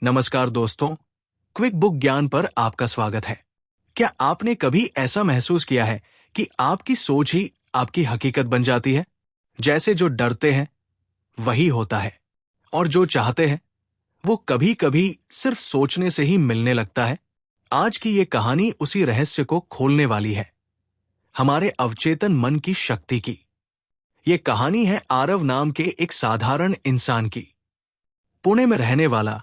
नमस्कार दोस्तों, quick book ज्ञान पर आपका स्वागत है। क्या आपने कभी ऐसा महसूस किया है कि आपकी सोच ही आपकी हकीकत बन जाती है? जैसे जो डरते हैं वही होता है, और जो चाहते हैं वो कभी कभी सिर्फ सोचने से ही मिलने लगता है। आज की ये कहानी उसी रहस्य को खोलने वाली है, हमारे अवचेतन मन की शक्ति की। ये कहानी है आरव नाम के एक साधारण इंसान की। पुणे में रहने वाला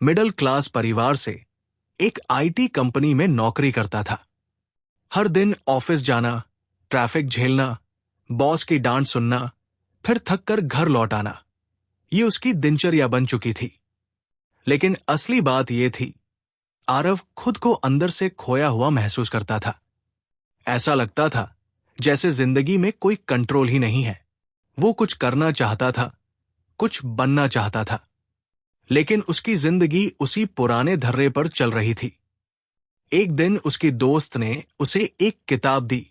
मिडिल क्लास परिवार से एक आईटी कंपनी में नौकरी करता था। हर दिन ऑफिस जाना, ट्रैफिक झेलना, बॉस की डांट सुनना, फिर थक कर घर लौट आना, ये उसकी दिनचर्या बन चुकी थी। लेकिन असली बात यह थी, आरव खुद को अंदर से खोया हुआ महसूस करता था। ऐसा लगता था जैसे जिंदगी में कोई कंट्रोल ही नहीं है। वो कुछ करना चाहता था, कुछ बनना चाहता था, लेकिन उसकी जिंदगी उसी पुराने धर्रे पर चल रही थी। एक दिन उसकी दोस्त ने उसे एक किताब दी,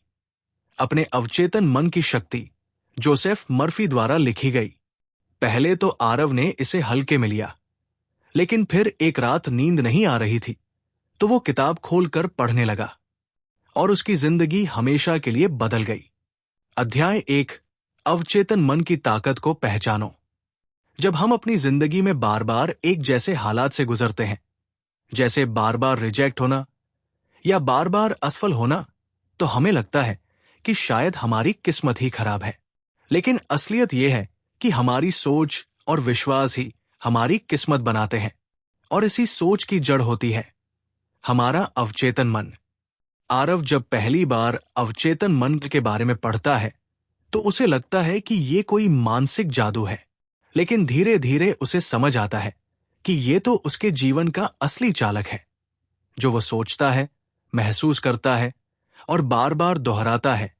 अपने अवचेतन मन की शक्ति, जोसेफ मर्फी द्वारा लिखी गई। पहले तो आरव ने इसे हल्के में लिया, लेकिन फिर एक रात नींद नहीं आ रही थी तो वो किताब खोलकर पढ़ने लगा, और उसकी जिंदगी हमेशा के लिए बदल गई। अध्याय 1, अवचेतन मन की ताकत को पहचानो। जब हम अपनी जिंदगी में बार बार एक जैसे हालात से गुजरते हैं, जैसे बार बार रिजेक्ट होना या बार बार असफल होना, तो हमें लगता है कि शायद हमारी किस्मत ही खराब है। लेकिन असलियत यह है कि हमारी सोच और विश्वास ही हमारी किस्मत बनाते हैं, और इसी सोच की जड़ होती है हमारा अवचेतन मन। आरव जब पहली बार अवचेतन मन के बारे में पढ़ता है तो उसे लगता है कि ये कोई मानसिक जादू है, लेकिन धीरे धीरे उसे समझ आता है कि ये तो उसके जीवन का असली चालक है। जो वो सोचता है, महसूस करता है और बार बार दोहराता है,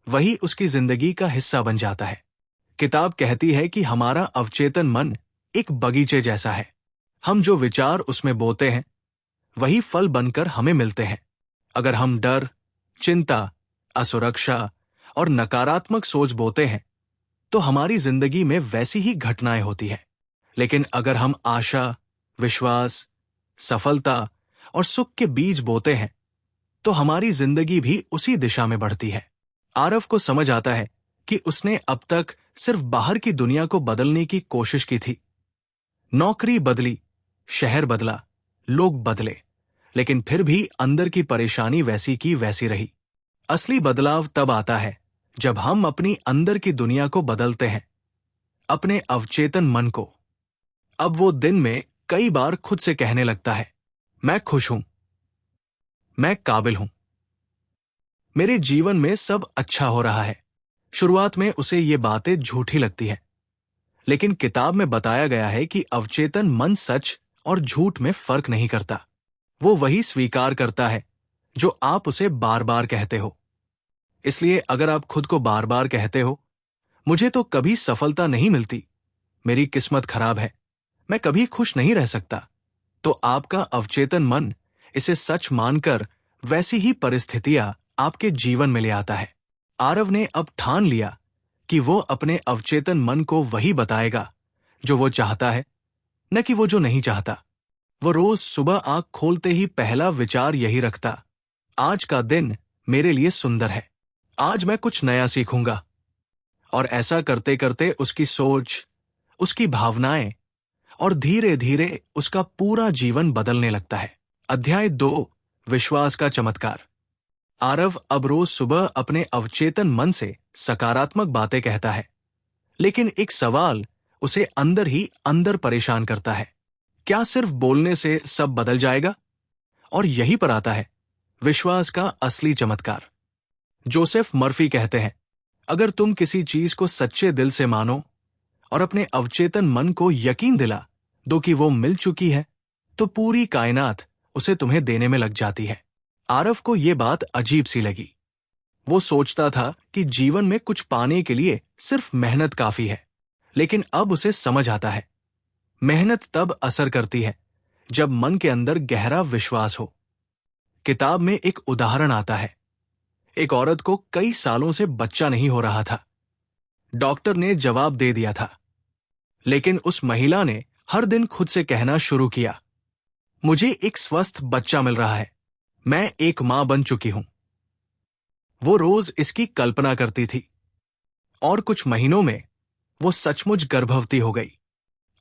वही उसकी जिंदगी का हिस्सा बन जाता है। किताब कहती है कि हमारा अवचेतन मन एक बगीचे जैसा है। हम जो विचार उसमें बोते हैं वही फल बनकर हमें मिलते हैं। अगर हम डर, चिंता, असुरक्षा और नकारात्मक सोच बोते हैं तो हमारी जिंदगी में वैसी ही घटनाएं होती हैं। लेकिन अगर हम आशा, विश्वास, सफलता और सुख के बीज बोते हैं तो हमारी जिंदगी भी उसी दिशा में बढ़ती है। आरव को समझ आता है कि उसने अब तक सिर्फ बाहर की दुनिया को बदलने की कोशिश की थी। नौकरी बदली, शहर बदला, लोग बदले, लेकिन फिर भी अंदर की परेशानी वैसी की वैसी रही। असली बदलाव तब आता है जब हम अपनी अंदर की दुनिया को बदलते हैं, अपने अवचेतन मन को। अब वो दिन में कई बार खुद से कहने लगता है, मैं खुश हूं, मैं काबिल हूं, मेरे जीवन में सब अच्छा हो रहा है। शुरुआत में उसे ये बातें झूठी लगती है, लेकिन किताब में बताया गया है कि अवचेतन मन सच और झूठ में फर्क नहीं करता। वो वही स्वीकार करता है जो आप उसे बार बार कहते हो। इसलिए अगर आप खुद को बार बार कहते हो, मुझे तो कभी सफलता नहीं मिलती, मेरी किस्मत खराब है, मैं कभी खुश नहीं रह सकता, तो आपका अवचेतन मन इसे सच मानकर वैसी ही परिस्थितियां आपके जीवन में ले आता है। आरव ने अब ठान लिया कि वो अपने अवचेतन मन को वही बताएगा जो वो चाहता है, न कि वो जो नहीं चाहता। वो रोज सुबह आंख खोलते ही पहला विचार यही रखता, आज का दिन मेरे लिए सुंदर है, आज मैं कुछ नया सीखूंगा। और ऐसा करते करते उसकी सोच, उसकी भावनाएं और धीरे धीरे उसका पूरा जीवन बदलने लगता है। अध्याय 2, विश्वास का चमत्कार। आरव अब रोज सुबह अपने अवचेतन मन से सकारात्मक बातें कहता है, लेकिन एक सवाल उसे अंदर ही अंदर परेशान करता है, क्या सिर्फ बोलने से सब बदल जाएगा? और यहीं पर आता है विश्वास का असली चमत्कार। जोसेफ मर्फी कहते हैं, अगर तुम किसी चीज को सच्चे दिल से मानो और अपने अवचेतन मन को यकीन दिला दो कि वो मिल चुकी है, तो पूरी कायनात उसे तुम्हें देने में लग जाती है। आरव को ये बात अजीब सी लगी। वो सोचता था कि जीवन में कुछ पाने के लिए सिर्फ मेहनत काफी है, लेकिन अब उसे समझ आता है, मेहनत तब असर करती है जब मन के अंदर गहरा विश्वास हो। किताब में एक उदाहरण आता है, एक औरत को कई सालों से बच्चा नहीं हो रहा था। डॉक्टर ने जवाब दे दिया था, लेकिन उस महिला ने हर दिन खुद से कहना शुरू किया, मुझे एक स्वस्थ बच्चा मिल रहा है, मैं एक मां बन चुकी हूं। वो रोज इसकी कल्पना करती थी और कुछ महीनों में वो सचमुच गर्भवती हो गई।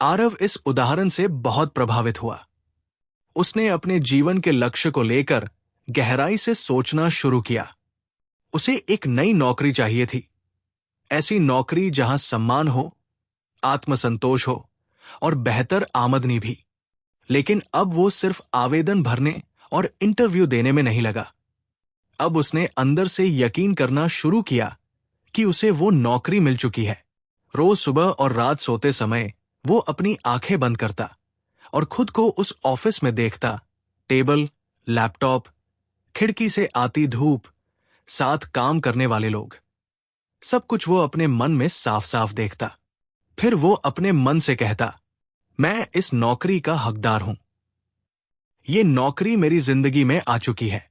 आरव इस उदाहरण से बहुत प्रभावित हुआ। उसने अपने जीवन के लक्ष्य को लेकर गहराई से सोचना शुरू किया। उसे एक नई नौकरी चाहिए थी, ऐसी नौकरी जहां सम्मान हो, आत्मसंतोष हो और बेहतर आमदनी भी। लेकिन अब वो सिर्फ आवेदन भरने और इंटरव्यू देने में नहीं लगा। अब उसने अंदर से यकीन करना शुरू किया कि उसे वो नौकरी मिल चुकी है। रोज सुबह और रात सोते समय वो अपनी आंखें बंद करता और खुद को उस ऑफिस में देखता। टेबल, लैपटॉप, खिड़की से आती धूप, साथ काम करने वाले लोग, सब कुछ वो अपने मन में साफ साफ देखता। फिर वो अपने मन से कहता, मैं इस नौकरी का हकदार हूं। ये नौकरी मेरी जिंदगी में आ चुकी है।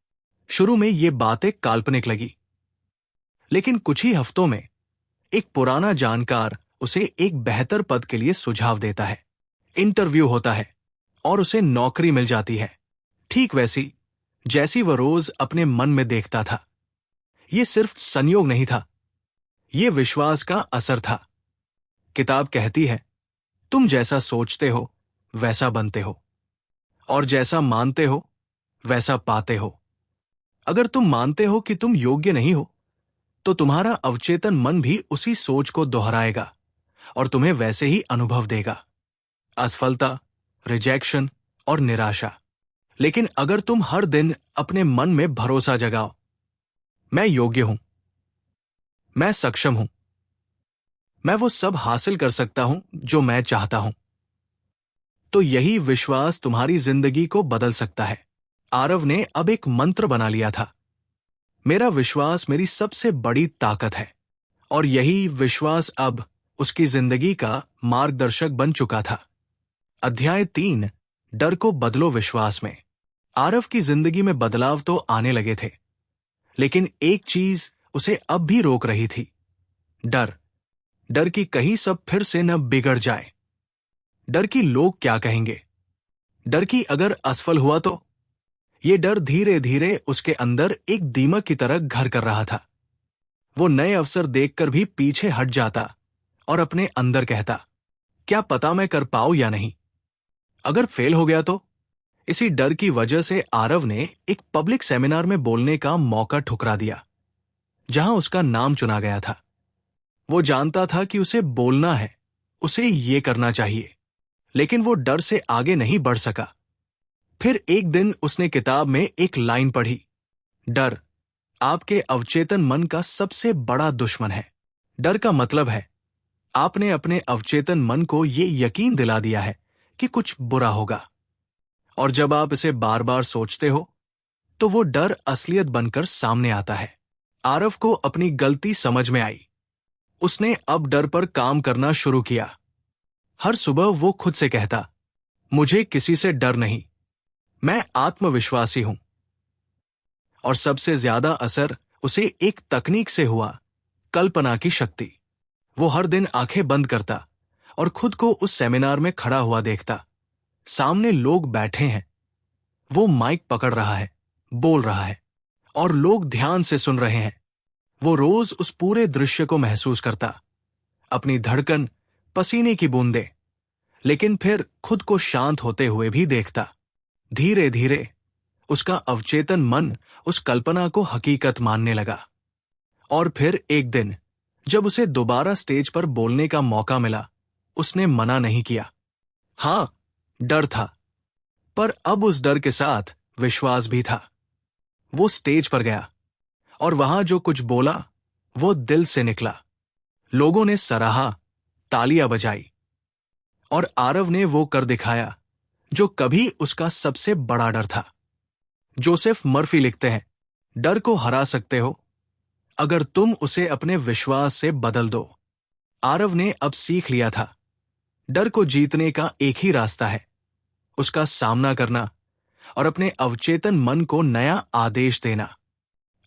शुरू में ये बातें काल्पनिक लगी, लेकिन कुछ ही हफ्तों में एक पुराना जानकार उसे एक बेहतर पद के लिए सुझाव देता है। इंटरव्यू होता है और उसे नौकरी मिल जाती है, ठीक वैसी जैसी वह रोज अपने मन में देखता था। यह सिर्फ संयोग नहीं था, यह विश्वास का असर था। किताब कहती है, तुम जैसा सोचते हो वैसा बनते हो, और जैसा मानते हो वैसा पाते हो। अगर तुम मानते हो कि तुम योग्य नहीं हो, तो तुम्हारा अवचेतन मन भी उसी सोच को दोहराएगा और तुम्हें वैसे ही अनुभव देगा, असफलता, रिजेक्शन और निराशा। लेकिन अगर तुम हर दिन अपने मन में भरोसा जगाओ, मैं योग्य हूं, मैं सक्षम हूं, मैं वो सब हासिल कर सकता हूं जो मैं चाहता हूं, तो यही विश्वास तुम्हारी जिंदगी को बदल सकता है। आरव ने अब एक मंत्र बना लिया था, मेरा विश्वास मेरी सबसे बड़ी ताकत है। और यही विश्वास अब उसकी जिंदगी का मार्गदर्शक बन चुका था। अध्याय 3, डर को बदलो विश्वास में। आरव की जिंदगी में बदलाव तो आने लगे थे, लेकिन एक चीज उसे अब भी रोक रही थी, डर। डर कि कहीं सब फिर से न बिगड़ जाए। डर कि लोग क्या कहेंगे, डर कि अगर असफल हुआ तो। ये डर धीरे धीरे उसके अंदर एक दीमक की तरह घर कर रहा था। वो नए अवसर देखकर भी पीछे हट जाता और अपने अंदर कहता, क्या पता मैं कर पाऊं या नहीं, अगर फेल हो गया तो। इसी डर की वजह से आरव ने एक पब्लिक सेमिनार में बोलने का मौका ठुकरा दिया, जहां उसका नाम चुना गया था। वो जानता था कि उसे बोलना है, उसे ये करना चाहिए, लेकिन वो डर से आगे नहीं बढ़ सका। फिर एक दिन उसने किताब में एक लाइन पढ़ी, डर आपके अवचेतन मन का सबसे बड़ा दुश्मन है। डर का मतलब है आपने अपने अवचेतन मन को ये यकीन दिला दिया है कि कुछ बुरा होगा, और जब आप इसे बार बार सोचते हो तो वो डर असलियत बनकर सामने आता है। आरव को अपनी गलती समझ में आई। उसने अब डर पर काम करना शुरू किया। हर सुबह वो खुद से कहता, मुझे किसी से डर नहीं, मैं आत्मविश्वासी हूं। और सबसे ज्यादा असर उसे एक तकनीक से हुआ, कल्पना की शक्ति। वो हर दिन आंखें बंद करता और खुद को उस सेमिनार में खड़ा हुआ देखता। सामने लोग बैठे हैं, वो माइक पकड़ रहा है, बोल रहा है, और लोग ध्यान से सुन रहे हैं। वो रोज उस पूरे दृश्य को महसूस करता, अपनी धड़कन, पसीने की बूंदें, लेकिन फिर खुद को शांत होते हुए भी देखता। धीरे धीरे उसका अवचेतन मन उस कल्पना को हकीकत मानने लगा। और फिर एक दिन जब उसे दोबारा स्टेज पर बोलने का मौका मिला, उसने मना नहीं किया। हां, डर था, पर अब उस डर के साथ विश्वास भी था। वो स्टेज पर गया और वहां जो कुछ बोला वो दिल से निकला। लोगों ने सराहा, तालियां बजाई, और आरव ने वो कर दिखाया जो कभी उसका सबसे बड़ा डर था। जोसेफ मर्फी लिखते हैं, डर को हरा सकते हो अगर तुम उसे अपने विश्वास से बदल दो। आरव ने अब सीख लिया था, डर को जीतने का एक ही रास्ता है, उसका सामना करना और अपने अवचेतन मन को नया आदेश देना।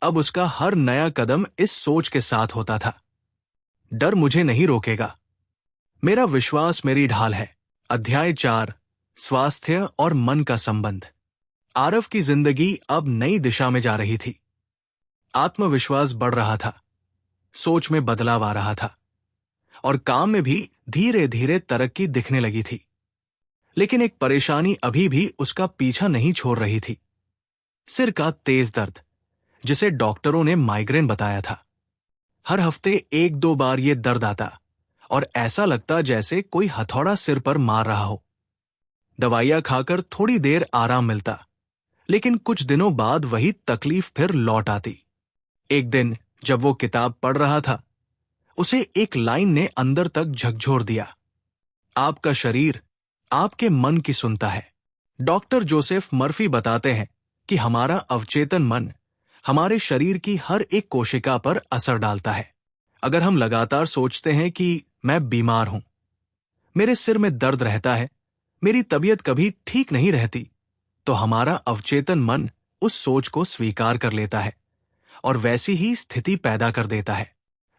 अब उसका हर नया कदम इस सोच के साथ होता था, डर मुझे नहीं रोकेगा, मेरा विश्वास मेरी ढाल है। अध्याय 4, स्वास्थ्य और मन का संबंध। आरव की जिंदगी अब नई दिशा में जा रही थी। आत्मविश्वास बढ़ रहा था, सोच में बदलाव आ रहा था और काम में भी धीरे धीरे तरक्की दिखने लगी थी। लेकिन एक परेशानी अभी भी उसका पीछा नहीं छोड़ रही थी। सिर का तेज दर्द, जिसे डॉक्टरों ने माइग्रेन बताया था। हर हफ्ते 1-2 बार ये दर्द आता और ऐसा लगता जैसे कोई हथौड़ा सिर पर मार रहा हो। दवाइयां खाकर थोड़ी देर आराम मिलता, लेकिन कुछ दिनों बाद वही तकलीफ फिर लौट आती। एक दिन जब वो किताब पढ़ रहा था, उसे एक लाइन ने अंदर तक झकझोर दिया। आपका शरीर आपके मन की सुनता है। डॉक्टर जोसेफ मर्फी बताते हैं कि हमारा अवचेतन मन हमारे शरीर की हर एक कोशिका पर असर डालता है। अगर हम लगातार सोचते हैं कि मैं बीमार हूं, मेरे सिर में दर्द रहता है, मेरी तबीयत कभी ठीक नहीं रहती, तो हमारा अवचेतन मन उस सोच को स्वीकार कर लेता है और वैसी ही स्थिति पैदा कर देता है।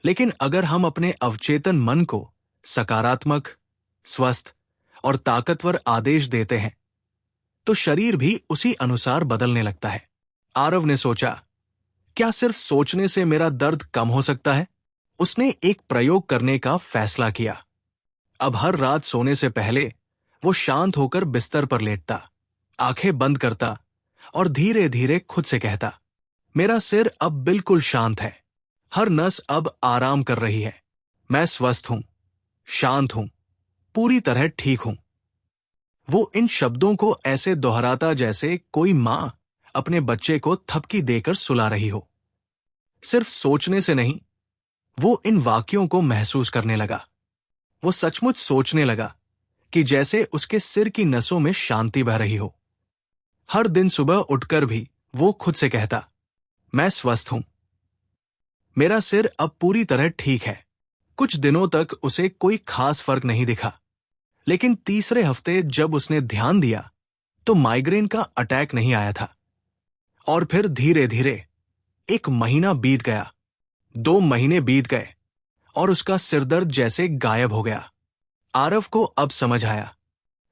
लेकिन अगर हम अपने अवचेतन मन को सकारात्मक, स्वस्थ और ताकतवर आदेश देते हैं, तो शरीर भी उसी अनुसार बदलने लगता है। आरव ने सोचा, क्या सिर्फ सोचने से मेरा दर्द कम हो सकता है? उसने एक प्रयोग करने का फैसला किया। अब हर रात सोने से पहले वो शांत होकर बिस्तर पर लेटता, आंखें बंद करता और धीरे धीरे खुद से कहता, मेरा सिर अब बिल्कुल शांत है, हर नस अब आराम कर रही है, मैं स्वस्थ हूं, शांत हूं, पूरी तरह ठीक हूं। वो इन शब्दों को ऐसे दोहराता जैसे कोई मां अपने बच्चे को थपकी देकर सुला रही हो। सिर्फ सोचने से नहीं, वो इन वाक्यों को महसूस करने लगा। वो सचमुच सोचने लगा कि जैसे उसके सिर की नसों में शांति बह रही हो। हर दिन सुबह उठकर भी वो खुद से कहता, मैं स्वस्थ हूं, मेरा सिर अब पूरी तरह ठीक है। कुछ दिनों तक उसे कोई खास फर्क नहीं दिखा, लेकिन तीसरे हफ्ते जब उसने ध्यान दिया तो माइग्रेन का अटैक नहीं आया था। और फिर धीरे धीरे 1 महीना बीत गया, 2 महीने बीत गए और उसका सिरदर्द जैसे गायब हो गया। आरव को अब समझ आया,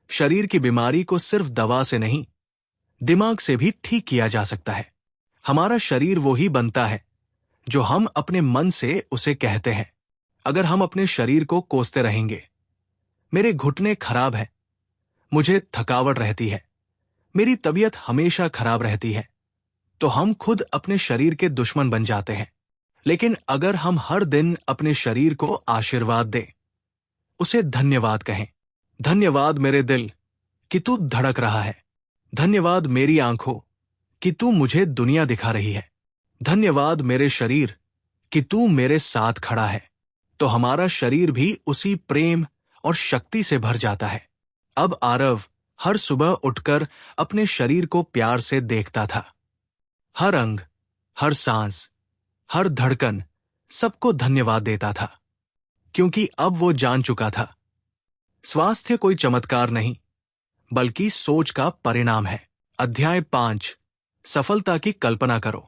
शरीर की बीमारी को सिर्फ दवा से नहीं, दिमाग से भी ठीक किया जा सकता है। हमारा शरीर वो ही बनता है जो हम अपने मन से उसे कहते हैं। अगर हम अपने शरीर को कोसते रहेंगे, मेरे घुटने खराब हैं, मुझे थकावट रहती है, मेरी तबीयत हमेशा खराब रहती है, तो हम खुद अपने शरीर के दुश्मन बन जाते हैं। लेकिन अगर हम हर दिन अपने शरीर को आशीर्वाद दें, उसे धन्यवाद कहें, धन्यवाद मेरे दिल कि तू धड़क रहा है, धन्यवाद मेरी आंखों कि तू मुझे दुनिया दिखा रही है, धन्यवाद मेरे शरीर कि तू मेरे साथ खड़ा है, तो हमारा शरीर भी उसी प्रेम और शक्ति से भर जाता है। अब आरव हर सुबह उठकर अपने शरीर को प्यार से देखता था। हर अंग, हर सांस, हर धड़कन, सबको धन्यवाद देता था, क्योंकि अब वो जान चुका था, स्वास्थ्य कोई चमत्कार नहीं, बल्कि सोच का परिणाम है। अध्याय 5, सफलता की कल्पना करो।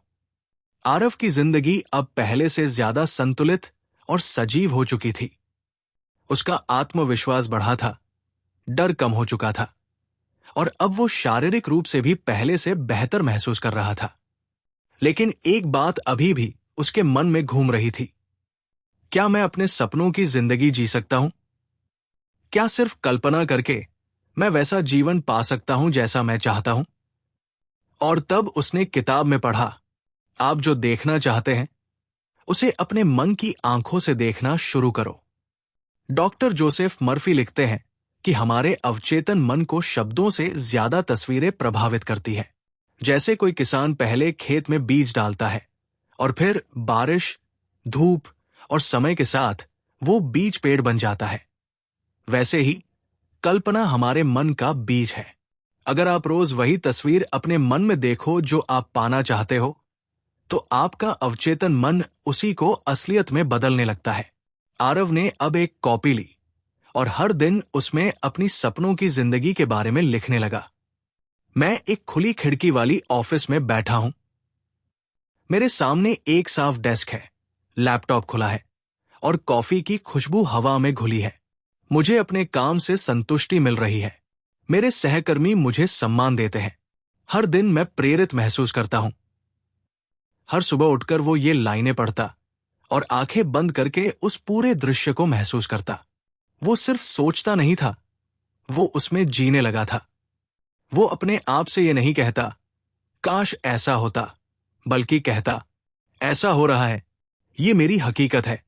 आरव की जिंदगी अब पहले से ज्यादा संतुलित और सजीव हो चुकी थी। उसका आत्मविश्वास बढ़ा था, डर कम हो चुका था और अब वो शारीरिक रूप से भी पहले से बेहतर महसूस कर रहा था। लेकिन एक बात अभी भी उसके मन में घूम रही थी, क्या मैं अपने सपनों की जिंदगी जी सकता हूं? क्या सिर्फ कल्पना करके मैं वैसा जीवन पा सकता हूं जैसा मैं चाहता हूं? और तब उसने किताब में पढ़ा, आप जो देखना चाहते हैं उसे अपने मन की आंखों से देखना शुरू करो। डॉक्टर जोसेफ मर्फी लिखते हैं कि हमारे अवचेतन मन को शब्दों से ज्यादा तस्वीरें प्रभावित करती है। जैसे कोई किसान पहले खेत में बीज डालता है और फिर बारिश, धूप और समय के साथ वो बीज पेड़ बन जाता है, वैसे ही कल्पना हमारे मन का बीज है। अगर आप रोज वही तस्वीर अपने मन में देखो जो आप पाना चाहते हो, तो आपका अवचेतन मन उसी को असलियत में बदलने लगता है। आरव ने अब एक कॉपी ली और हर दिन उसमें अपनी सपनों की जिंदगी के बारे में लिखने लगा। मैं एक खुली खिड़की वाली ऑफिस में बैठा हूं। मेरे सामने एक साफ डेस्क है, लैपटॉप खुला है और कॉफी की खुशबू हवा में घुली है। मुझे अपने काम से संतुष्टि मिल रही है। मेरे सहकर्मी मुझे सम्मान देते हैं। हर दिन मैं प्रेरित महसूस करता हूं। हर सुबह उठकर वो ये लाइनें पढ़ता और आंखें बंद करके उस पूरे दृश्य को महसूस करता। वो सिर्फ सोचता नहीं था, वो उसमें जीने लगा था। वो अपने आप से ये नहीं कहता, काश ऐसा होता, बल्कि कहता, ऐसा हो रहा है, ये मेरी हकीकत है।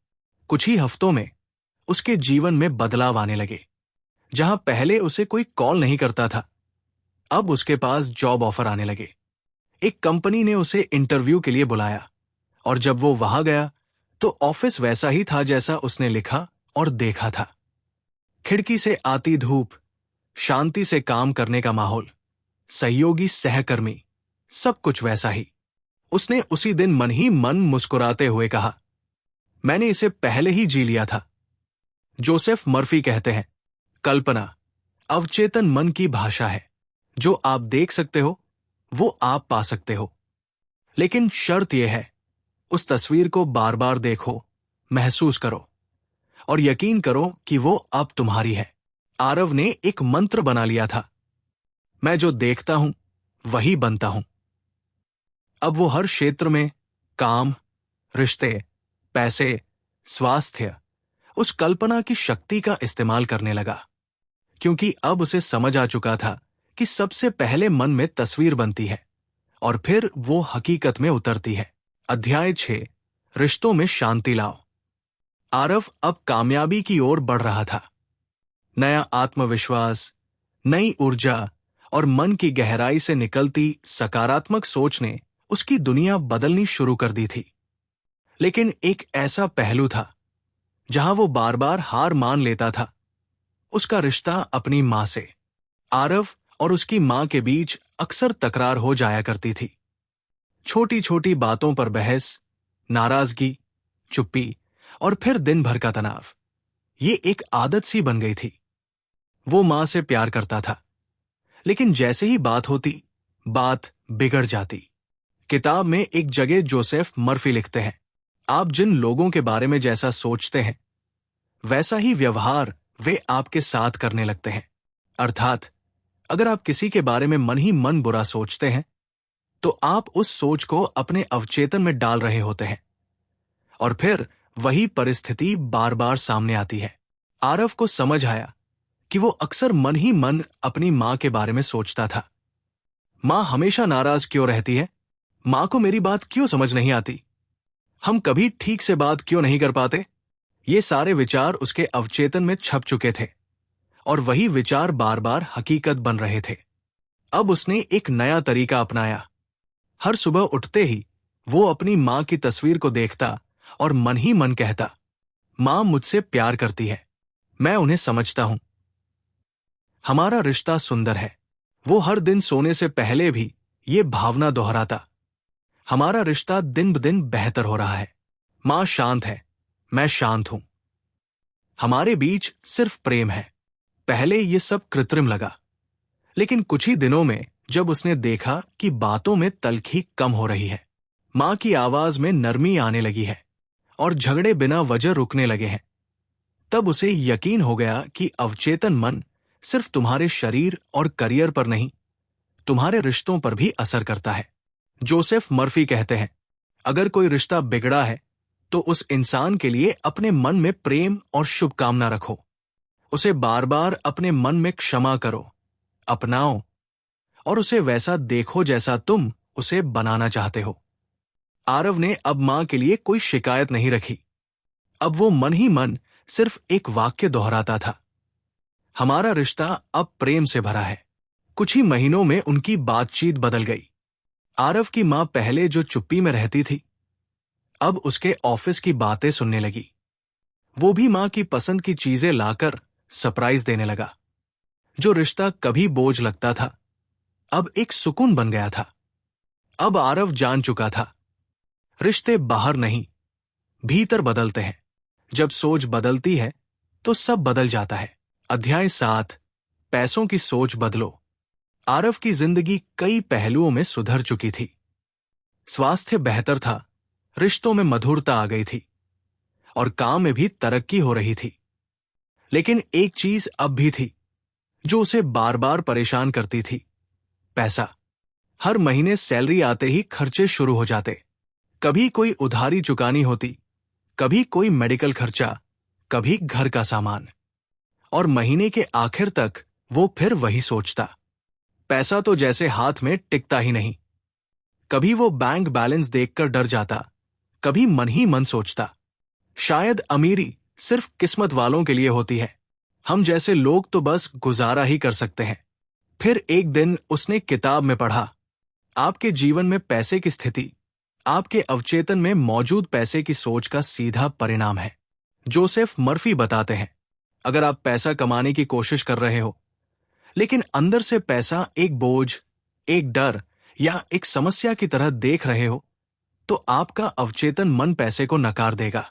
कुछ ही हफ्तों में उसके जीवन में बदलाव आने लगे। जहां पहले उसे कोई कॉल नहीं करता था, अब उसके पास जॉब ऑफर आने लगे। एक कंपनी ने उसे इंटरव्यू के लिए बुलाया और जब वो वहां गया तो ऑफिस वैसा ही था जैसा उसने लिखा और देखा था। खिड़की से आती धूप, शांति से काम करने का माहौल, सहयोगी सहकर्मी, सब कुछ वैसा ही। उसने उसी दिन मन ही मन मुस्कुराते हुए कहा, मैंने इसे पहले ही जी लिया था। जोसेफ मर्फी कहते हैं, कल्पना अवचेतन मन की भाषा है। जो आप देख सकते हो वो आप पा सकते हो, लेकिन शर्त यह है, उस तस्वीर को बार बार देखो, महसूस करो और यकीन करो कि वो अब तुम्हारी है। आरव ने एक मंत्र बना लिया था, मैं जो देखता हूं वही बनता हूं। अब वो हर क्षेत्र में काम, रिश्ते, पैसे, स्वास्थ्य, उस कल्पना की शक्ति का इस्तेमाल करने लगा, क्योंकि अब उसे समझ आ चुका था कि सबसे पहले मन में तस्वीर बनती है और फिर वो हकीकत में उतरती है। अध्याय 6, रिश्तों में शांति लाओ। आरव अब कामयाबी की ओर बढ़ रहा था। नया आत्मविश्वास, नई ऊर्जा और मन की गहराई से निकलती सकारात्मक सोच ने उसकी दुनिया बदलनी शुरू कर दी थी। लेकिन एक ऐसा पहलू था जहां वो बार बार हार मान लेता था, उसका रिश्ता अपनी मां से। आरव और उसकी मां के बीच अक्सर तकरार हो जाया करती थी। छोटी छोटी बातों पर बहस, नाराजगी, चुप्पी और फिर दिन भर का तनाव। ये एक आदत सी बन गई थी। वो मां से प्यार करता था, लेकिन जैसे ही बात होती, बात बिगड़ जाती। किताब में एक जगह जोसेफ मर्फी लिखते हैं, आप जिन लोगों के बारे में जैसा सोचते हैं वैसा ही व्यवहार वे आपके साथ करने लगते हैं। अर्थात अगर आप किसी के बारे में मन ही मन बुरा सोचते हैं तो आप उस सोच को अपने अवचेतन में डाल रहे होते हैं और फिर वही परिस्थिति बार बार सामने आती है। आरव को समझ आया कि वो अक्सर मन ही मन अपनी मां के बारे में सोचता था। मां हमेशा नाराज क्यों रहती है? मां को मेरी बात क्यों समझ नहीं आती? हम कभी ठीक से बात क्यों नहीं कर पाते? ये सारे विचार उसके अवचेतन में छप चुके थे और वही विचार बार बार हकीकत बन रहे थे। अब उसने एक नया तरीका अपनाया। हर सुबह उठते ही वो अपनी मां की तस्वीर को देखता और मन ही मन कहता, मां मुझसे प्यार करती है, मैं उन्हें समझता हूं। हमारा रिश्ता सुंदर है। वो हर दिन सोने से पहले भी ये भावना दोहराता, हमारा रिश्ता दिन ब दिन बेहतर हो रहा है। मां शांत है, मैं शांत हूं। हमारे बीच सिर्फ प्रेम है। पहले ये सब कृत्रिम लगा, लेकिन कुछ ही दिनों में जब उसने देखा कि बातों में तल्खी कम हो रही है, मां की आवाज में नरमी आने लगी है और झगड़े बिना वजह रुकने लगे हैं, तब उसे यकीन हो गया कि अवचेतन मन सिर्फ तुम्हारे शरीर और करियर पर नहीं, तुम्हारे रिश्तों पर भी असर करता है। जोसेफ मर्फी कहते हैं, अगर कोई रिश्ता बिगड़ा है तो उस इंसान के लिए अपने मन में प्रेम और शुभकामना रखो। उसे बार बार अपने मन में क्षमा करो, अपनाओ और उसे वैसा देखो जैसा तुम उसे बनाना चाहते हो। आरव ने अब मां के लिए कोई शिकायत नहीं रखी। अब वो मन ही मन सिर्फ एक वाक्य दोहराता था, हमारा रिश्ता अब प्रेम से भरा है। कुछ ही महीनों में उनकी बातचीत बदल गई। आरव की मां पहले जो चुप्पी में रहती थी, अब उसके ऑफिस की बातें सुनने लगी। वो भी मां की पसंद की चीजें लाकर सरप्राइज देने लगा। जो रिश्ता कभी बोझ लगता था, अब एक सुकून बन गया था। अब आरव जान चुका था, रिश्ते बाहर नहीं, भीतर बदलते हैं। जब सोच बदलती है तो सब बदल जाता है। अध्याय 7, पैसों की सोच बदलो। आरव की जिंदगी कई पहलुओं में सुधर चुकी थी। स्वास्थ्य बेहतर था, रिश्तों में मधुरता आ गई थी और काम में भी तरक्की हो रही थी। लेकिन एक चीज अब भी थी जो उसे बार बार परेशान करती थी। पैसा। हर महीने सैलरी आते ही खर्चे शुरू हो जाते। कभी कोई उधारी चुकानी होती, कभी कोई मेडिकल खर्चा, कभी घर का सामान। और महीने के आखिर तक वो फिर वही सोचता। पैसा तो जैसे हाथ में टिकता ही नहीं। कभी वो बैंक बैलेंस देखकर डर जाता, कभी मन ही मन सोचता, शायद अमीरी सिर्फ किस्मत वालों के लिए होती है, हम जैसे लोग तो बस गुजारा ही कर सकते हैं। फिर एक दिन उसने किताब में पढ़ा, आपके जीवन में पैसे की स्थिति आपके अवचेतन में मौजूद पैसे की सोच का सीधा परिणाम है। जोसेफ मर्फी बताते हैं, अगर आप पैसा कमाने की कोशिश कर रहे हो, लेकिन अंदर से पैसा एक बोझ, एक डर या एक समस्या की तरह देख रहे हो, तो आपका अवचेतन मन पैसे को नकार देगा।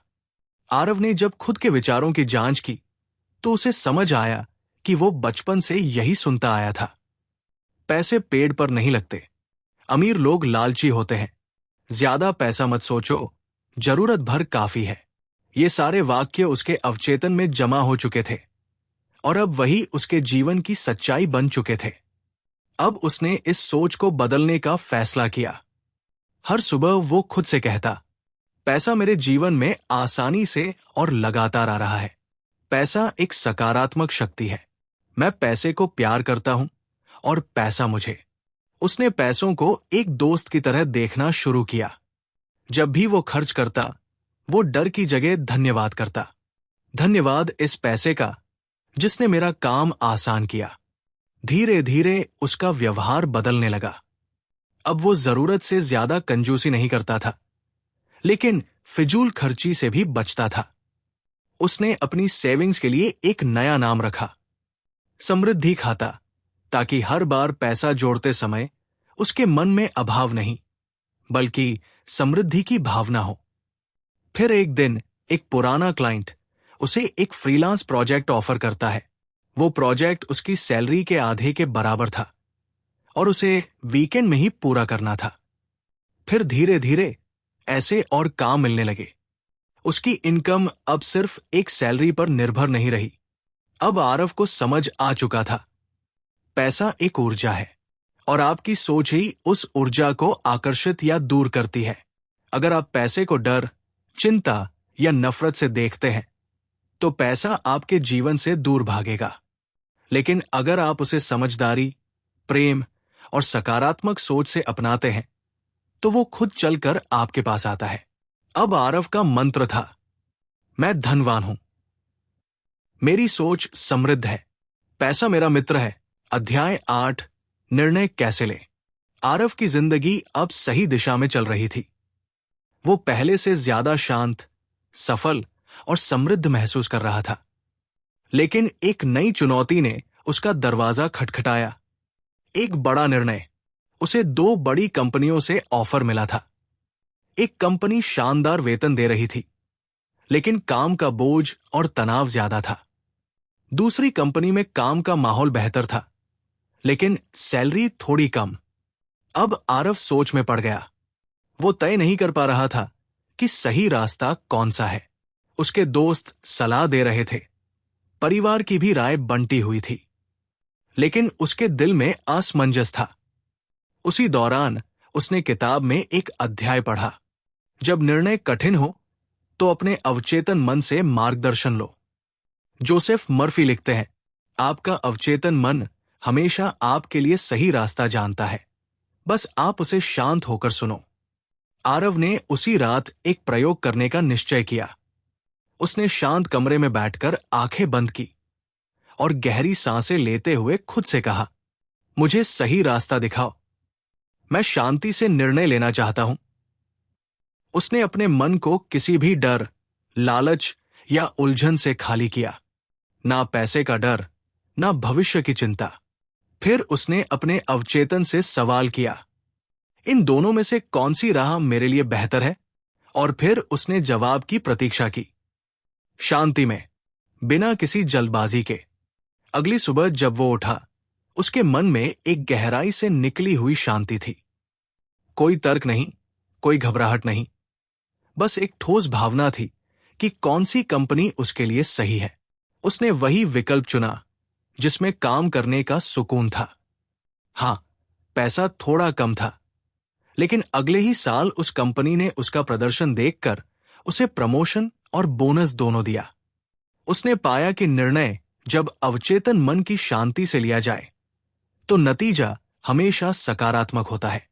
आरव ने जब खुद के विचारों की जांच की, तो उसे समझ आया कि वो बचपन से यही सुनता आया था। पैसे पेड़ पर नहीं लगते, अमीर लोग लालची होते हैं, ज्यादा पैसा मत सोचो, जरूरत भर काफी है। ये सारे वाक्य उसके अवचेतन में जमा हो चुके थे और अब वही उसके जीवन की सच्चाई बन चुके थे। अब उसने इस सोच को बदलने का फैसला किया। हर सुबह वो खुद से कहता, पैसा मेरे जीवन में आसानी से और लगातार आ रहा है। पैसा एक सकारात्मक शक्ति है। मैं पैसे को प्यार करता हूं और पैसा मुझे। उसने पैसों को एक दोस्त की तरह देखना शुरू किया। जब भी वो खर्च करता, वो डर की जगह धन्यवाद करता। धन्यवाद इस पैसे का जिसने मेरा काम आसान किया। धीरे धीरे उसका व्यवहार बदलने लगा। अब वो जरूरत से ज्यादा कंजूसी नहीं करता था, लेकिन फिजूल खर्ची से भी बचता था। उसने अपनी सेविंग्स के लिए एक नया नाम रखा, समृद्धि खाता, ताकि हर बार पैसा जोड़ते समय उसके मन में अभाव नहीं, बल्कि समृद्धि की भावना हो। फिर एक दिन एक पुराना क्लाइंट उसे एक फ्रीलांस प्रोजेक्ट ऑफर करता है। वो प्रोजेक्ट उसकी सैलरी के आधे के बराबर था और उसे वीकेंड में ही पूरा करना था। फिर धीरे धीरे ऐसे और काम मिलने लगे। उसकी इनकम अब सिर्फ एक सैलरी पर निर्भर नहीं रही। अब आरव को समझ आ चुका था, पैसा एक ऊर्जा है और आपकी सोच ही उस ऊर्जा को आकर्षित या दूर करती है। अगर आप पैसे को डर, चिंता या नफरत से देखते हैं, तो पैसा आपके जीवन से दूर भागेगा। लेकिन अगर आप उसे समझदारी, प्रेम और सकारात्मक सोच से अपनाते हैं, तो वो खुद चलकर आपके पास आता है। अब आरव का मंत्र था, मैं धनवान हूं, मेरी सोच समृद्ध है, पैसा मेरा मित्र है। अध्याय 8, निर्णय कैसे लें। आरव की जिंदगी अब सही दिशा में चल रही थी। वो पहले से ज्यादा शांत, सफल और समृद्ध महसूस कर रहा था। लेकिन एक नई चुनौती ने उसका दरवाजा खटखटाया। एक बड़ा निर्णय। उसे 2 बड़ी कंपनियों से ऑफर मिला था। एक कंपनी शानदार वेतन दे रही थी, लेकिन काम का बोझ और तनाव ज्यादा था। दूसरी कंपनी में काम का माहौल बेहतर था, लेकिन सैलरी थोड़ी कम। अब आरव सोच में पड़ गया। वो तय नहीं कर पा रहा था कि सही रास्ता कौन सा है। उसके दोस्त सलाह दे रहे थे, परिवार की भी राय बंटी हुई थी, लेकिन उसके दिल में असमंजस था। उसी दौरान उसने किताब में एक अध्याय पढ़ा, जब निर्णय कठिन हो तो अपने अवचेतन मन से मार्गदर्शन लो। जोसेफ मर्फी लिखते हैं, आपका अवचेतन मन हमेशा आपके लिए सही रास्ता जानता है, बस आप उसे शांत होकर सुनो। आरव ने उसी रात एक प्रयोग करने का निश्चय किया। उसने शांत कमरे में बैठकर आंखें बंद की और गहरी सांसें लेते हुए खुद से कहा, मुझे सही रास्ता दिखाओ, मैं शांति से निर्णय लेना चाहता हूं। उसने अपने मन को किसी भी डर, लालच या उलझन से खाली किया, ना पैसे का डर, ना भविष्य की चिंता। फिर उसने अपने अवचेतन से सवाल किया, इन दोनों में से कौन सी राह मेरे लिए बेहतर है? और फिर उसने जवाब की प्रतीक्षा की, शांति में, बिना किसी जल्दबाजी के। अगली सुबह जब वो उठा, उसके मन में एक गहराई से निकली हुई शांति थी। कोई तर्क नहीं, कोई घबराहट नहीं, बस एक ठोस भावना थी कि कौन सी कंपनी उसके लिए सही है। उसने वही विकल्प चुना जिसमें काम करने का सुकून था। हाँ, पैसा थोड़ा कम था, लेकिन अगले ही साल उस कंपनी ने उसका प्रदर्शन देखकर उसे प्रमोशन और बोनस दोनों दिया। उसने पाया कि निर्णय जब अवचेतन मन की शांति से लिया जाए तो नतीजा हमेशा सकारात्मक होता है।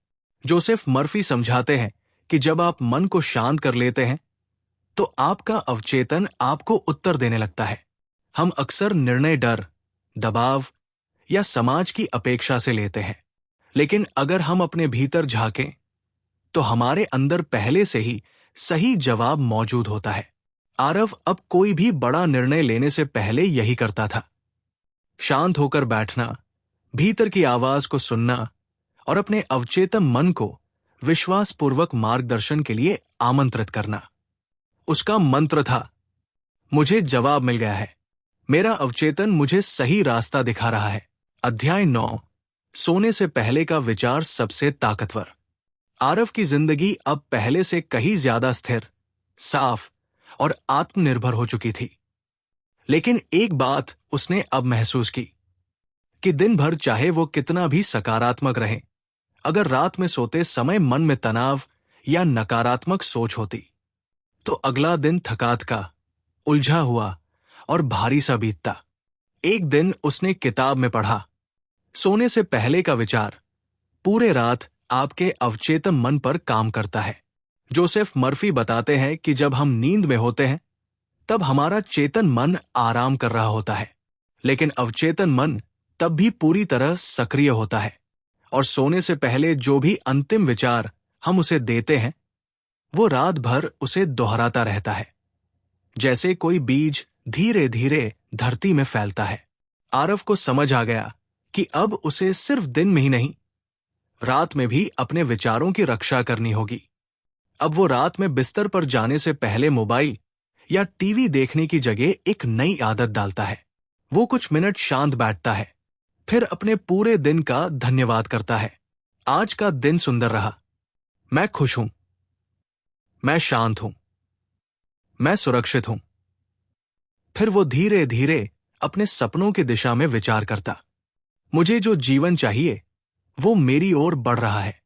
जोसेफ मर्फी समझाते हैं कि जब आप मन को शांत कर लेते हैं तो आपका अवचेतन आपको उत्तर देने लगता है। हम अक्सर निर्णय डर, दबाव या समाज की अपेक्षा से लेते हैं, लेकिन अगर हम अपने भीतर झांकें तो हमारे अंदर पहले से ही सही जवाब मौजूद होता है। आरव अब कोई भी बड़ा निर्णय लेने से पहले यही करता था। शांत होकर बैठना, भीतर की आवाज को सुनना और अपने अवचेतन मन को विश्वासपूर्वक मार्गदर्शन के लिए आमंत्रित करना। उसका मंत्र था, मुझे जवाब मिल गया है, मेरा अवचेतन मुझे सही रास्ता दिखा रहा है। अध्याय 9, सोने से पहले का विचार सबसे ताकतवर। आरव की जिंदगी अब पहले से कहीं ज्यादा स्थिर, साफ और आत्मनिर्भर हो चुकी थी। लेकिन एक बात उसने अब महसूस की कि दिन भर चाहे वो कितना भी सकारात्मक रहे, अगर रात में सोते समय मन में तनाव या नकारात्मक सोच होती तो अगला दिन थकात का, उलझा हुआ और भारी सा बीतता। एक दिन उसने किताब में पढ़ा, सोने से पहले का विचार पूरे रात आपके अवचेतन मन पर काम करता है। जोसेफ मर्फी बताते हैं कि जब हम नींद में होते हैं तब हमारा चेतन मन आराम कर रहा होता है, लेकिन अवचेतन मन तब भी पूरी तरह सक्रिय होता है और सोने से पहले जो भी अंतिम विचार हम उसे देते हैं वो रात भर उसे दोहराता रहता है, जैसे कोई बीज धीरे धीरे धरती में फैलता है। आरव को समझ आ गया कि अब उसे सिर्फ दिन में ही नहीं, रात में भी अपने विचारों की रक्षा करनी होगी। अब वो रात में बिस्तर पर जाने से पहले मोबाइल या टीवी देखने की जगह एक नई आदत डालता है। वो कुछ मिनट शांत बैठता है, फिर अपने पूरे दिन का धन्यवाद करता है। आज का दिन सुंदर रहा, मैं खुश हूं, मैं शांत हूं, मैं सुरक्षित हूं। फिर वो धीरे धीरे अपने सपनों की दिशा में विचार करता। मुझे जो जीवन चाहिए वो मेरी ओर बढ़ रहा है।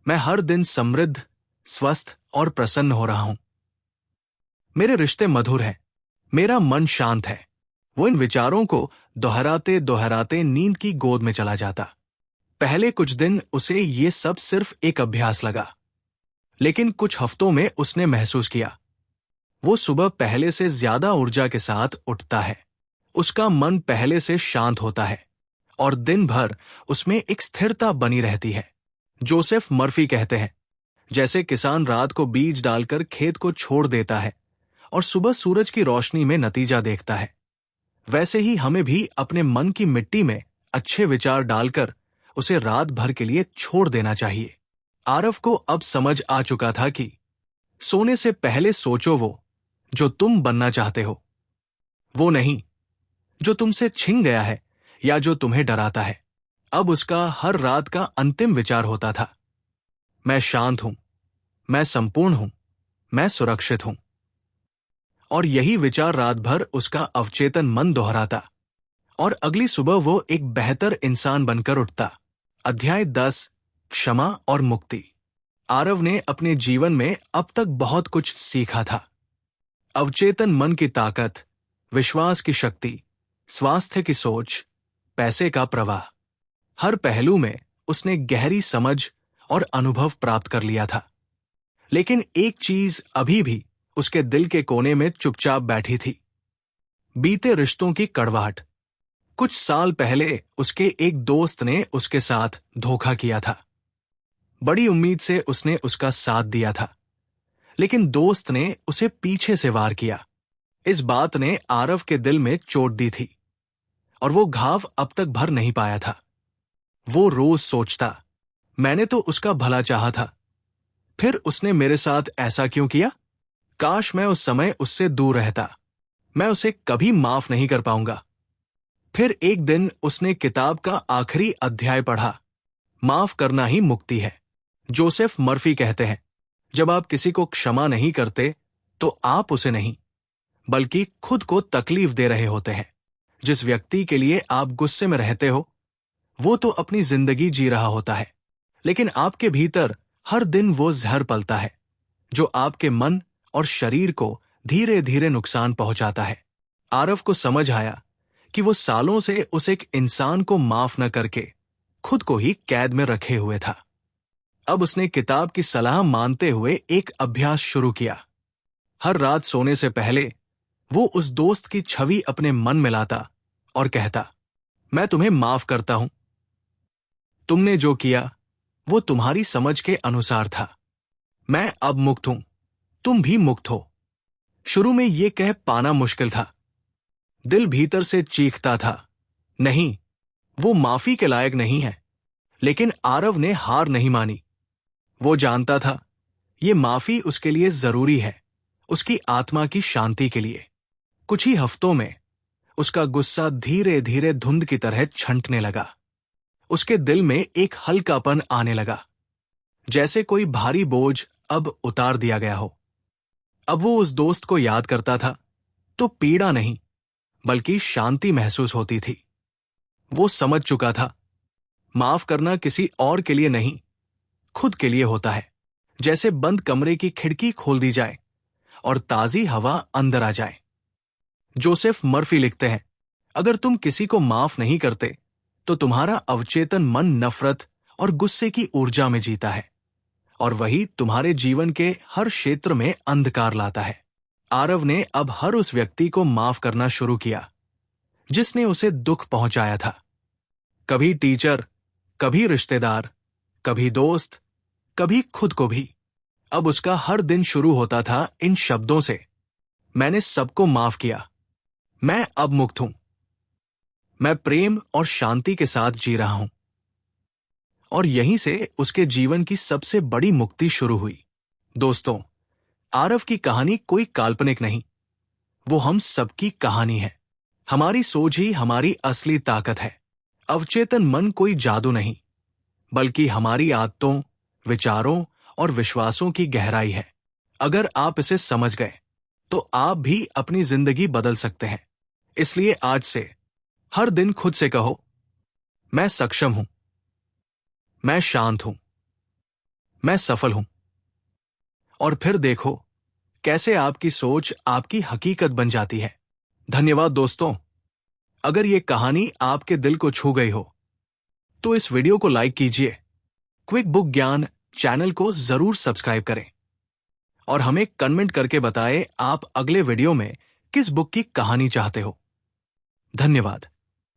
मैं हर दिन समृद्ध, स्वस्थ और प्रसन्न हो रहा हूं। मेरे रिश्ते मधुर हैं, मेरा मन शांत है। वो इन विचारों को दोहराते दोहराते नींद की गोद में चला जाता। पहले कुछ दिन उसे ये सब सिर्फ एक अभ्यास लगा, लेकिन कुछ हफ्तों में उसने महसूस किया वो सुबह पहले से ज्यादा ऊर्जा के साथ उठता है, उसका मन पहले से शांत होता है और दिन भर उसमें एक स्थिरता बनी रहती है। जोसेफ मर्फी कहते हैं, जैसे किसान रात को बीज डालकर खेत को छोड़ देता है और सुबह सूरज की रोशनी में नतीजा देखता है, वैसे ही हमें भी अपने मन की मिट्टी में अच्छे विचार डालकर उसे रात भर के लिए छोड़ देना चाहिए। आरव को अब समझ आ चुका था कि सोने से पहले सोचो वो जो तुम बनना चाहते हो, वो नहीं जो तुमसे छिन गया है या जो तुम्हें डराता है। अब उसका हर रात का अंतिम विचार होता था, मैं शांत हूं, मैं संपूर्ण हूं, मैं सुरक्षित हूं। और यही विचार रात भर उसका अवचेतन मन दोहराता और अगली सुबह वो एक बेहतर इंसान बनकर उठता। अध्याय 10, क्षमा और मुक्ति। आरव ने अपने जीवन में अब तक बहुत कुछ सीखा था। अवचेतन मन की ताकत, विश्वास की शक्ति, स्वास्थ्य की सोच, पैसे का प्रवाह, हर पहलू में उसने गहरी समझ और अनुभव प्राप्त कर लिया था। लेकिन एक चीज अभी भी उसके दिल के कोने में चुपचाप बैठी थी, बीते रिश्तों की कड़वाहट। कुछ साल पहले उसके एक दोस्त ने उसके साथ धोखा किया था। बड़ी उम्मीद से उसने उसका साथ दिया था, लेकिन दोस्त ने उसे पीछे से वार किया। इस बात ने आरव के दिल में चोट दी थी और वो घाव अब तक भर नहीं पाया था। वो रोज सोचता, मैंने तो उसका भला चाहा था, फिर उसने मेरे साथ ऐसा क्यों किया? काश मैं उस समय उससे दूर रहता, मैं उसे कभी माफ नहीं कर पाऊंगा। फिर एक दिन उसने किताब का आखिरी अध्याय पढ़ा, माफ करना ही मुक्ति है। जोसेफ मर्फी कहते हैं, जब आप किसी को क्षमा नहीं करते तो आप उसे नहीं बल्कि खुद को तकलीफ दे रहे होते हैं। जिस व्यक्ति के लिए आप गुस्से में रहते हो वो तो अपनी जिंदगी जी रहा होता है, लेकिन आपके भीतर हर दिन वो जहर पलता है जो आपके मन और शरीर को धीरे धीरे नुकसान पहुंचाता है। आरव को समझ आया कि वो सालों से उस एक इंसान को माफ न करके खुद को ही कैद में रखे हुए था। अब उसने किताब की सलाह मानते हुए एक अभ्यास शुरू किया। हर रात सोने से पहले वो उस दोस्त की छवि अपने मन में लाता और कहता, मैं तुम्हें माफ करता हूं। तुमने जो किया वो तुम्हारी समझ के अनुसार था। मैं अब मुक्त हूं, तुम भी मुक्त हो। शुरू में ये कह पाना मुश्किल था। दिल भीतर से चीखता था, नहीं, वो माफी के लायक नहीं है। लेकिन आरव ने हार नहीं मानी। वो जानता था ये माफी उसके लिए जरूरी है, उसकी आत्मा की शांति के लिए। कुछ ही हफ्तों में उसका गुस्सा धीरे धीरे धुंध की तरह छंटने लगा। उसके दिल में एक हल्कापन आने लगा, जैसे कोई भारी बोझ अब उतार दिया गया हो। अब वो उस दोस्त को याद करता था तो पीड़ा नहीं बल्कि शांति महसूस होती थी। वो समझ चुका था माफ करना किसी और के लिए नहीं, खुद के लिए होता है। जैसे बंद कमरे की खिड़की खोल दी जाए और ताजी हवा अंदर आ जाए। जोसेफ मर्फी लिखते हैं, अगर तुम किसी को माफ नहीं करते तो तुम्हारा अवचेतन मन नफरत और गुस्से की ऊर्जा में जीता है और वही तुम्हारे जीवन के हर क्षेत्र में अंधकार लाता है। आरव ने अब हर उस व्यक्ति को माफ करना शुरू किया जिसने उसे दुख पहुंचाया था। कभी टीचर, कभी रिश्तेदार, कभी दोस्त, कभी खुद को भी। अब उसका हर दिन शुरू होता था इन शब्दों से, मैंने सबको माफ किया, मैं अब मुक्त हूं, मैं प्रेम और शांति के साथ जी रहा हूं। और यहीं से उसके जीवन की सबसे बड़ी मुक्ति शुरू हुई। दोस्तों, आरव की कहानी कोई काल्पनिक नहीं, वो हम सबकी कहानी है। हमारी सोच ही हमारी असली ताकत है। अवचेतन मन कोई जादू नहीं, बल्कि हमारी आदतों, विचारों और विश्वासों की गहराई है। अगर आप इसे समझ गए तो आप भी अपनी जिंदगी बदल सकते हैं। इसलिए आज से हर दिन खुद से कहो, मैं सक्षम हूं, मैं शांत हूं, मैं सफल हूं। और फिर देखो कैसे आपकी सोच आपकी हकीकत बन जाती है। धन्यवाद दोस्तों। अगर ये कहानी आपके दिल को छू गई हो तो इस वीडियो को लाइक कीजिए, क्विक बुक ज्ञान चैनल को जरूर सब्सक्राइब करें और हमें कमेंट करके बताएं आप अगले वीडियो में किस बुक की कहानी चाहते हो। धन्यवाद।